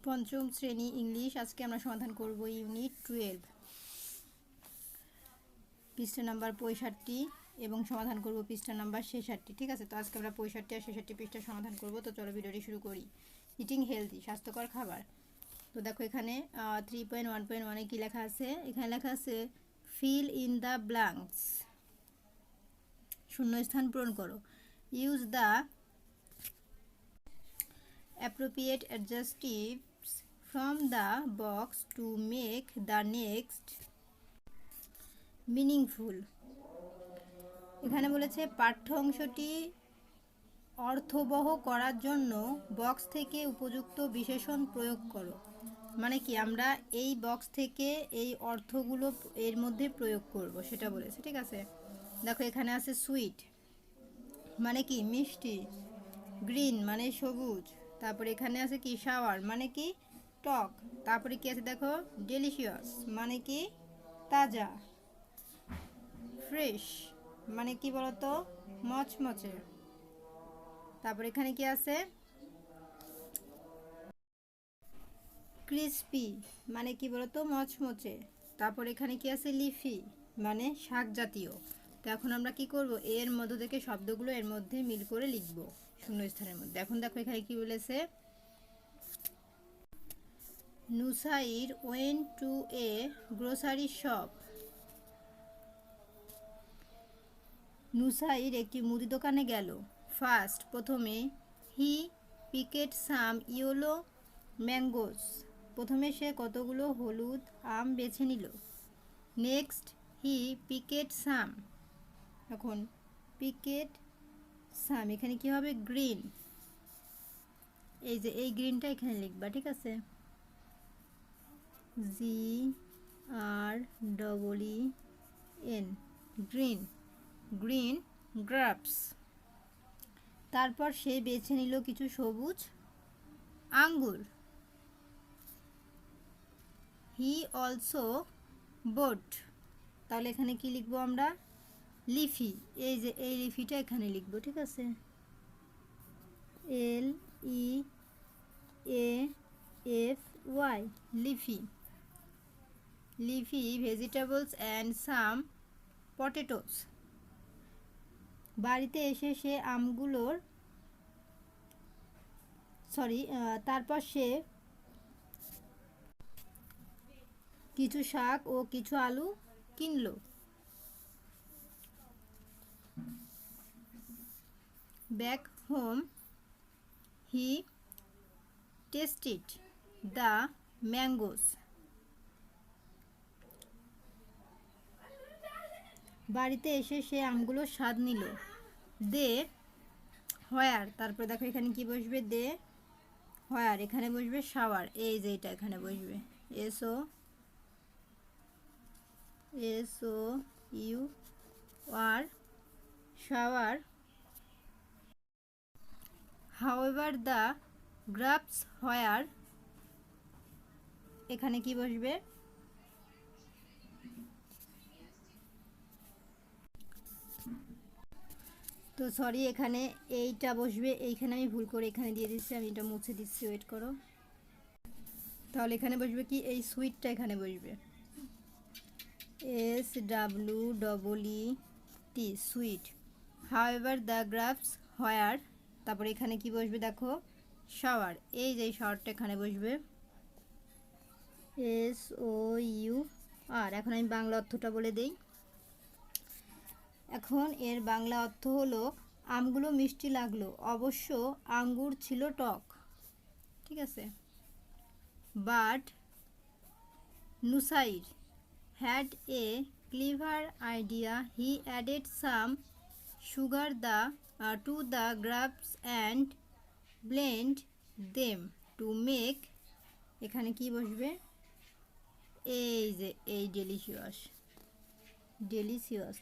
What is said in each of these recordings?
পঞ্চম শ্রেণী ইংলিশ। আজকে আমরা সমাধান করব ইউনিট 12 পৃষ্ঠা নাম্বার 65 এবং সমাধান করব পৃষ্ঠা নাম্বার 66। ঠিক আছে, তো আজকে আমরা 65 আর 66 পৃষ্ঠা সমাধান করব। তো চলো ভিডিওটি শুরু করি। ইটিং হেলদি, স্বাস্থ্যকর খাবার। তো দেখো এখানে 3.1.1 কি লেখা আছে? এখানে লেখা আছে ফিল ইন দ্য ব্ল্যাঙ্কস, শূন্যস্থান পূরণ করো। Use the appropriate adjectives from the box to make the next meaningful। এখানে বলেছে পাঠ্য অংশটি অর্থবহ করার জন্য বক্স থেকে উপযুক্ত বিশেষণ প্রয়োগ করো। মানে কি, আমরা এই বক্স থেকে এই অর্থগুলো এর মধ্যে প্রয়োগ করব সেটা বলেছে। ঠিক আছে, দেখো এখানে আছে সুইট মানে কি মিষ্টি, গ্রিন মানে সবুজ, তারপরে এখানে আছে কি শাওয়ার মানে কি টক, তারপরে কি আছে দেখো ডেলিশিয়াস মানে কি তাজা, ফ্রেশ মানে কি বলতো মচমচে, তারপরে এখানে কি আছে ক্রিসপি মানে কি বলতো মচমচে, তারপর এখানে কি আছে লিফি মানে শাক জাতীয়। তো এখন আমরা কি করব, এর মধ্য থেকে শব্দগুলো এর মধ্যে মিল করে লিখব শূন্যস্থানের মধ্যে। এখন দেখো এখানে কি বলেছে, Nusair went to A grocery shop. Nusair একটি মুদি দোকানে গেল। ফার্স্ট প্রথমে হি পিকেট সাম ইয়েলো ম্যাঙ্গোস, প্রথমে সে কতগুলো হলুদ আম বেছে নিল। নেক্সট হি পিকেট সাম, এখন পিকেট সাম এখানে কি হবে গ্রিন, এই যে এই গ্রিনটা এখানে লিখবা। ঠিক আছে, GREEN গ্রিন, গ্রিন গ্রাপস। তারপর সে বেছে নিল কিছু সবুজ আঙ্গুর। হি অলসো বোট, তাহলে এখানে কি লিখবো আমরা লিফি, এই যে এই লিফিটা এখানে লিখবো। ঠিক আছে, LEAFY leafy, leafy vegetables and some potatoes. বাড়িতে এসে সে আমগুলোর তারপর সে কিছু শাক ও কিছু আলু কিনলো। Back home he tested the mangoes, বাড়িতে এসে সে আমগুলো স্বাদ নিল। দে হোয়ার, তারপরে দেখো এখানে কি বসবে দে হোয়ার, এখানে বসবে শাওয়ার, এই যে এটা এখানে বসবে SOUR শাওয়ার। হাউএভার দ্য গ্রাপস হোয়ার, এখানে কি বসবে তো সরি এখানে এইটা বসবে, এইখানে আমি ভুল করে এখানে দিয়ে দিচ্ছি, আমি এটা মুছে দিচ্ছি, ওয়েট করো। তাহলে এখানে বসবে কি এই সুইটটা এখানে বসবে SWEET সুইট। হাউএভার দ্য গ্রাপস হোয়ার, তারপরে এখানে কি বসবে দেখো শাওয়ার, এই যে শাওয়ারটা এখানে বসবে SOUR। এখন আমি বাংলা অর্থটা বলে দেই। এখন এর বাংলা অর্থ হলো আমগুলো মিষ্টি লাগলো, অবশ্য আঙ্গুর ছিল টক। ঠিক আছে, but Nusair had a clever idea. He added some sugar to the grapes and blend them to make, এখানে কি বসবে এই যে এই ডেলিশিয়াস,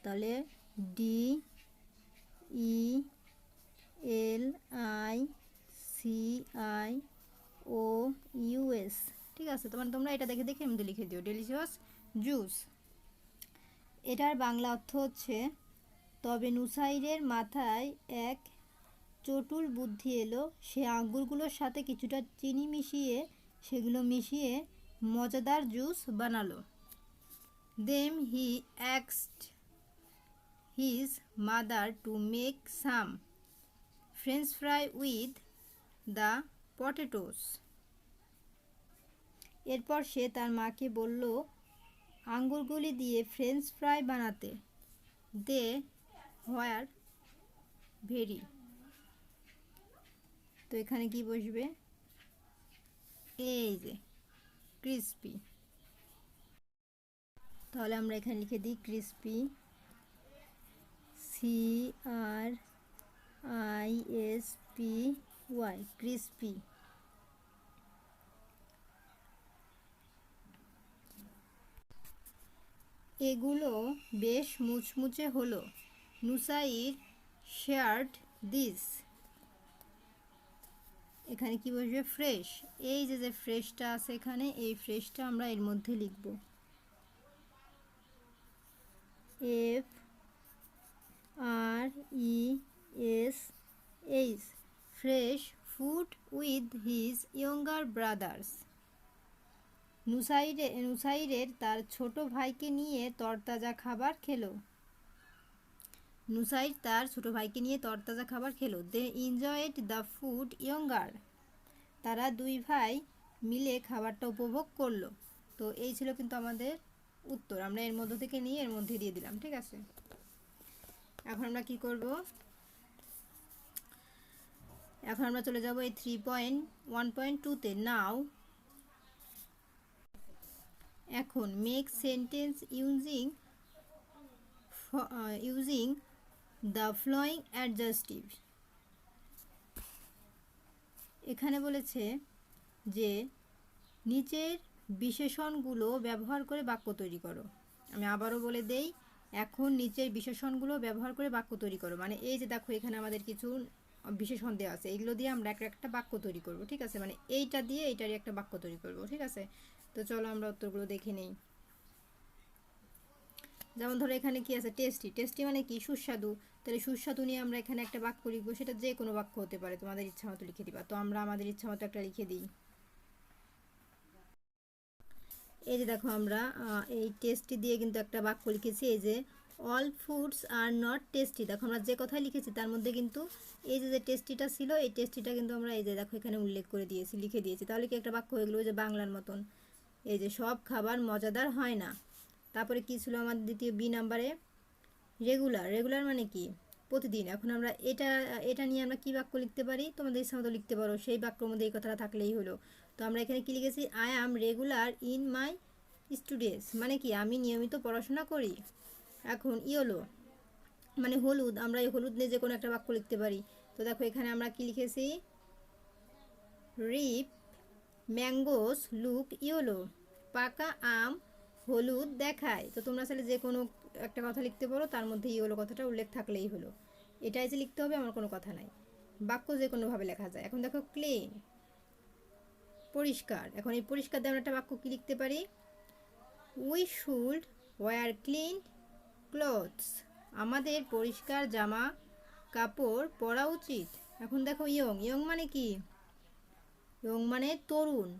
তাহলে DELICIOUS। ঠিক আছে, তোমরা এটা দেখে দেখে এমনি লিখে দিও ডেলিশিয়াস জুস। এটার বাংলা অর্থ হচ্ছে, তবে নুসাইরের মাথায় এক চটুল বুদ্ধি এলো, সে আঙ্গুরগুলোর সাথে কিছুটা চিনি মিশিয়ে সেগুলো মিশিয়ে মজাদার জুস বানালো। দেন হি asked his mother to make some French fry with the potatoes. এরপর সে তার মাকে বলল আঙ্গুরগুলি দিয়ে ফ্রেঞ্চ ফ্রাই বানাতে। দে ওয়ার ভেরি, তো এখানে কি বসবে, এই যে ক্রিস্পি। তাহলে আমরা এখানে লিখে দিই ক্রিস্পি, CRISPY, ক্রিস্পি। এগুলো বেশ মুচমুচে হলো। নুসাইর শেয়ার্ড দিস, এখানে কি বসবে, ফ্রেশ। এই যে ফ্রেশটা আছে এখানে, এই ফ্রেশটা আমরা এর মধ্যে লিখব, FRESH, fresh food with his younger brothers. নুসাইরের তার ছোট ভাইকে নিয়ে তরতাজা খাবার খেলো। নুসাইর তার ছোট ভাইকে নিয়ে তরতাজা খাবার খেলো। দে এনজয়েড দ্য ফুড ইয়ঙ্গার, তারা দুই ভাই মিলে খাবারটা উপভোগ করলো। তো এই ছিল কিন্তু আমাদের উত্তর, আমরা এর মধ্য থেকে নিয়ে এর মধ্যে দিয়ে দিলাম, ঠিক আছে। এখন আমরা কি করব, এখন আমরা চলে যাব এই 3.1.2-তে। নাও এখন make sentence using the following adjective. এখানে বলেছে যে নিচের বিশেষণগুলো ব্যবহার করে বাক্য তৈরি করো। আমি আবারও বলে দেই, এখন নিচের বিশেষণগুলো ব্যবহার করে বাক্য তৈরি করো, মানে এই যে দেখো এখানে আমাদের কিছু বিশেষণ দেওয়া আছে, এগুলো দিয়ে আমরা একটা বাক্য তৈরি করব, ঠিক আছে, মানে এইটা দিয়ে এইটারই একটা বাক্য তৈরি করব, ঠিক আছে। তো চলো আমরা উত্তরগুলো দেখে নেই। যেমন ধরো এখানে কি আছে, টেস্টি। টেস্টি মানে কি, সুস্বাদু। তাহলে সুস্বাদু নিয়ে আমরা এখানে একটা বাক্য লিখবো, সেটা যে কোনো বাক্য হতে পারে, তোমাদের ইচ্ছা মতো লিখে দিবা। তো আমরা আমাদের ইচ্ছা মতো একটা লিখে দিই। এই যে দেখো আমরা এই টেস্টি দিয়ে কিন্তু একটা বাক্য লিখেছি, এই যে all foods are not tasty. দেখো আমরা যে কথাই লিখেছি তার মধ্যে কিন্তু এই যে টেস্টিটা ছিল, এই টেস্টিটা কিন্তু আমরা এই যে দেখো এখানে উল্লেখ করে দিয়েছি, লিখে দিয়েছি। তাহলে কি একটা বাক্য হয়ে গেলো, যে বাংলার মতন, এই যে সব খাবার মজাদার হয় না। তারপরে কি ছিল আমাদের দ্বিতীয় বি নাম্বারে, রেগুলার। রেগুলার মানে কি, প্রতিদিন। এখন আমরা এটা নিয়ে আমরা কি বাক্য লিখতে পারি, তোমাদের ইচ্ছা মতো লিখতে পারো, সেই বাক্যর মধ্যে এই কথাটা থাকলেই হলো। তো আমরা এখানে কি লিখেছি, I am regular in my students, মানে কি আমি নিয়মিত পড়াশোনা করি। এখন ইয়েলো মানে হলুদ, আমরা এই হলুদ নিয়ে যে কোনো একটা বাক্য লিখতে পারি। তো দেখো এখানে আমরা কি লিখেছি, রিপ ম্যাঙ্গোস লুক ইয়েলো, পাকা আম হলুদ দেখায়। তো তোমরা আসলে যে কোনো একটা কথা লিখতে পারো, তার মধ্যে ইয়েলো কথাটা উল্লেখ থাকলেই হলো। এটাই যে লিখতে হবে আমার কোনো কথা নাই, বাক্য যে কোনোভাবে লেখা যায়। এখন দেখো ক্লিন, পরিষ্কার। এখন এই পরিষ্কার দিয়ে আমরা একটা বাক্য কি লিখতে পারি, we should wear clean clothes, আমাদের পরিষ্কার জামা কাপড় পরা উচিত। এখন দেখো ইয়ং। ইয়ং মানে কি, ইয়ং মানে তরুণ,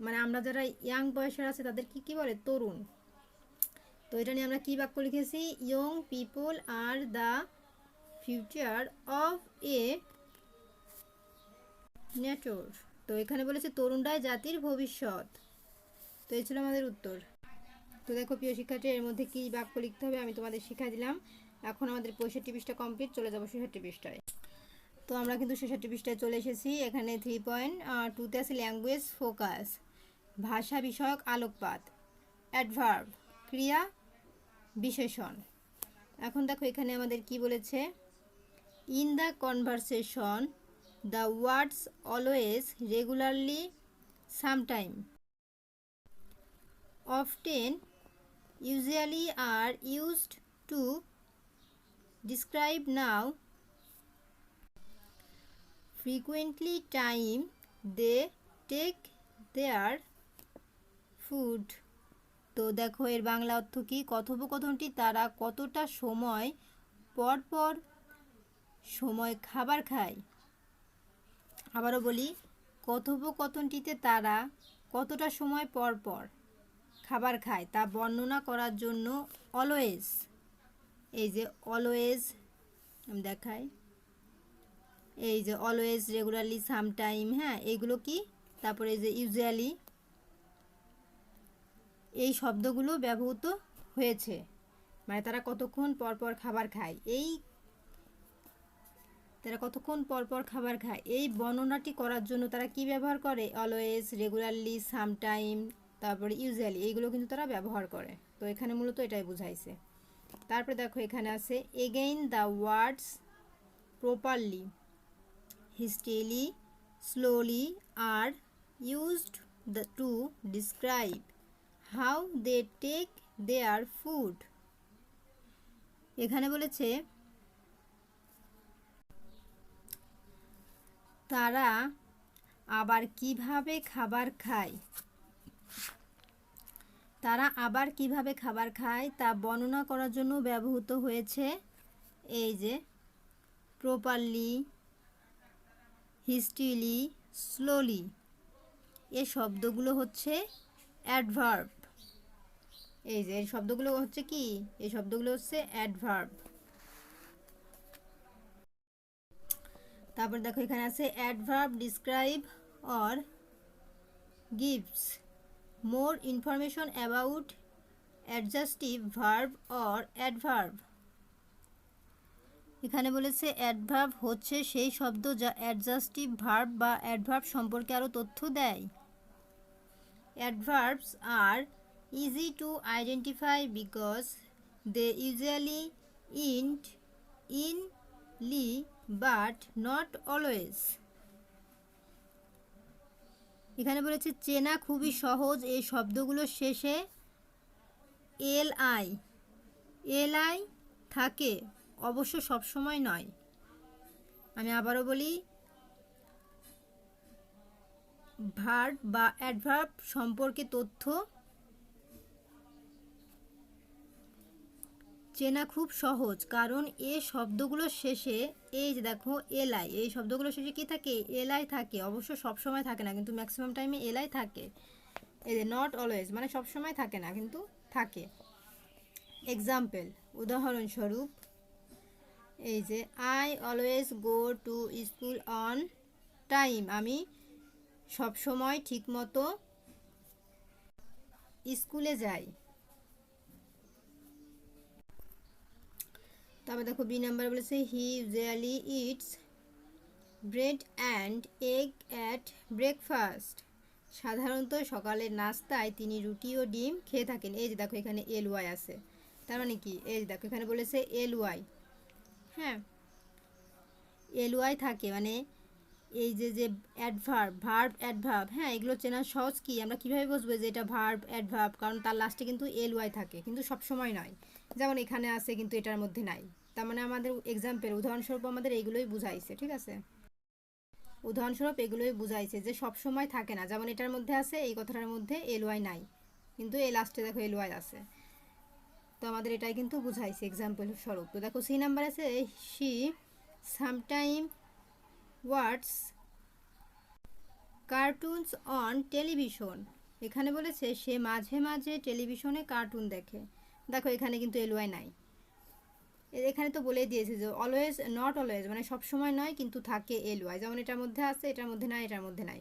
মানে আমরা যারা ইয়াং বয়সের আছে তাদের কি বলে, তরুণ। তো এটা নিয়ে আমরা কি বাক্য লিখেছি, young people are the future of A network. তো এখানে বলেছে তরুণরাই জাতির ভবিষ্যৎ। তো এই ছিল আমাদের উত্তর। তো দেখো প্রিয় শিক্ষার্থী, এর মধ্যে কি বাক্য লিখতে হবে আমি তোমাদের শিখিয়ে দিলাম। এখন আমাদের 65 পৃষ্ঠা কমপ্লিট, চলে যাবো 66 পৃষ্ঠায়। তো আমরা কিন্তু 66 পৃষ্ঠায় চলে এসেছি। এখানে 3.2-তে আছে ল্যাঙ্গুয়েজ ফোকাস, ভাষা বিষয়ক আলোকপাত, অ্যাডভার্ব ক্রিয়া বিশেষণ। এখন দেখো এখানে আমাদের কি বলেছে, in the conversation the words always, regularly, sometime, often, usually are used to describe now, frequently, time they take their food। তো দেখো এর বাংলা অর্থ কি, কথোপকথনটি তারা কতটা সময় পর পর সময় খাবার খায়। আবারও বলি, কথোপকথনটিতে তারা কতটা সময় পর পর খাবার খায় তা বর্ণনা করার জন্য অলওয়েজ, এই যে অলওয়েজ আমি দেখাই, এই যে অলওয়েজ, রেগুলারলি, সামটাইম, হ্যাঁ এইগুলো কি, তারপরে এই যে ইউজুয়ালি, এই শব্দগুলো ব্যবহৃত হয়েছে। মানে তারা কতক্ষণ পর পর খাবার খায়, এই বর্ণনাটি করার জন্য তারা কি ব্যবহার করে, অলওয়েজ, রেগুলারলি, সামটাইম, তারপরে ইউজুয়ালি, এইগুলো কিন্তু তারা ব্যবহার করে। তো এখানে মূলত এটাই বুঝাইছে। তারপরে দেখো এখানে আছে again the words properly, hastily, slowly are used to describe how they take their food. এখানে বলেছে তারা আবার কিভাবে খাবার খায়, তা বর্ণনা করার জন্য ব্যবহৃত হয়েছে এই যে প্রপারলি, হিস্টিলি, স্লোলি। এই শব্দগুলো হচ্ছে অ্যাডভার্ব। এই যে এই শব্দগুলো হচ্ছে কি, এই শব্দগুলো হচ্ছে অ্যাডভার্ব। তারপর দেখো এখানে আছে adverb describe or gives more information about অ্যাডজাস্টিভ verb or adverb. এখানে বলেছে অ্যাডভার্ব হচ্ছে সেই শব্দ যা অ্যাডজাস্টিভ ভার্ব বা অ্যাডভার্ব সম্পর্কে আরও তথ্য দেয়। Adverbs are easy to identify because they usually end in ly but not always. এখানে বলেছে চেনা খুবই সহজ, এই শব্দগুলোর শেষে এল আই থাকে, অবশ্য সবসময় নয়। আমি আবারও বলি, ভার্ব বা অ্যাডভার্ব সম্পর্কে তথ্য চেনা খুব সহজ, কারণ এই শব্দগুলোর শেষে এই যে দেখো এলআই, এই শব্দগুলোর শেষে কি থাকে, এলআই থাকে, অবশ্য সবসময় থাকে না কিন্তু ম্যাক্সিমাম টাইমে এলআই থাকে। এই যে নট অলওয়েজ মানে সবসময় থাকে না কিন্তু থাকে। এক্সাম্পল, উদাহরণস্বরূপ, এই যে I always go to school on time, আমি সবসময় ঠিকমতো স্কুলে যাই। তারপর দেখো বি নাম্বার বলেছে হি usually it's bread and egg at breakfast, সাধারণত সকালের নাস্তায় তিনি রুটি ও ডিম খেয়ে থাকেন। এই যে দেখো এখানে এল ওয়াই আছে, তার মানে কি, এই যে দেখো এখানে বলেছে এল ওয়াই, হ্যাঁ এল ওয়াই থাকে, মানে এই যে যে ভার্ব অ্যাডভার্ব, হ্যাঁ এগুলো চেনা সহজ। কি আমরা কিভাবে বুঝবো যে এটা ভার্ব অ্যাডভার্ব, কারণ তার লাস্টে কিন্তু এল ওয়াই থাকে, কিন্তু সব সময় নয়। যেমন এখানে আছে কিন্তু এটার মধ্যে নাই, তার মানে আমাদের এক্সাম্পল উদাহরণস্বরূপ আমাদের এইগুলোই বুঝাইছে, ঠিক আছে, উদাহরণস্বরূপ এগুলোই বুঝাইছে যে সব সময় থাকে না। যেমন এটার মধ্যে আছে, এই কথাটার মধ্যে এল ওয়াই নাই, কিন্তু এই লাস্টে দেখো এল ওয়াই আছে, তো আমাদের এটাই কিন্তু বুঝাইছে এক্সাম্পল স্বরূপ। তো দেখো সি নাম্বার আছে she sometime watches cartoons on television, এখানে বলেছে সে মাঝে মাঝে টেলিভিশনে কার্টুন দেখে। দেখো এখানে কিন্তু এলওয়াই নাই, এখানে তো বলে দিয়েছে যে অলওয়েজ নট অলওয়েজ মানে সব সময় নয় কিন্তু থাকে এলওয়াই, যেমন এটার মধ্যে আছে, এটার মধ্যে নাই, এটার মধ্যে নাই।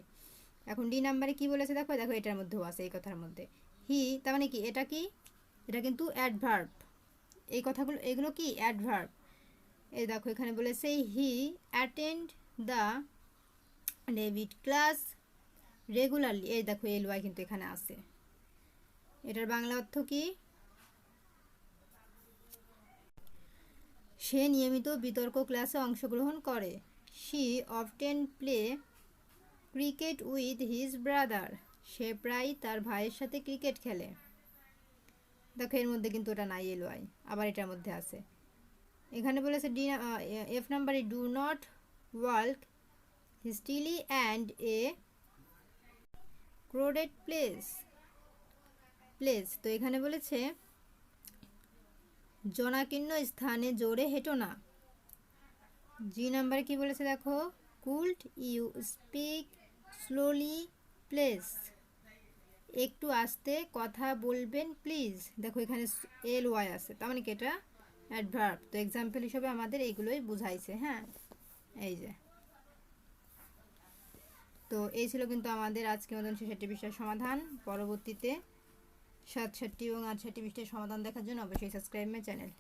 এখন ডি নাম্বারে কি বলেছে দেখো, দেখো এটার মধ্যেও আছে, এই কথার মধ্যে হি, তার মানে কি এটা কি, এটা কিন্তু অ্যাডভার্ব, এই কথাগুলো এগুলো কি অ্যাডভার্ব। এই দেখো এখানে বলেছে he attend the David class regularly, এই দেখো এল ওয়াই কিন্তু এখানে আছে। এটার বাংলা অর্থ কি, সে নিয়মিত বিতর্ক ক্লাসে অংশগ্রহণ করে। She often play cricket with his brother, সে প্রায় তার ভাইয়ের সাথে ক্রিকেট খেলে। দেখো এর মধ্যে কিন্তু ওটা নাই এল ওয়াই, আবার এটার মধ্যে আছে। এখানে বলেছে ডি এফ নাম্বারে do not walk hastily and a crowded place, তো এখানে বলেছে জনাকীর্ণ স্থানে জোরে হেঁটো না। জি নাম্বারে কি বলেছে দেখো, could you speak slowly please, একটু আস্তে কথা বলবেন প্লিজ। দেখো এখানে এল ওয়াই আছে, তার মানে কি এটা অ্যাডভার্ব। তো এক্সাম্পল হিসেবে আমাদের এগুলোই বুঝাইছে। হ্যাঁ, এই যে। তো এই ছিল কিন্তু আমাদের আজকের মতন ৬৬ পৃষ্ঠার সমাধান। পরবর্তীতে ৬৭ এবং ৬৮ পৃষ্ঠার সমাধান দেখার জন্য অবশ্যই সাবস্ক্রাইব মাই চ্যানেল।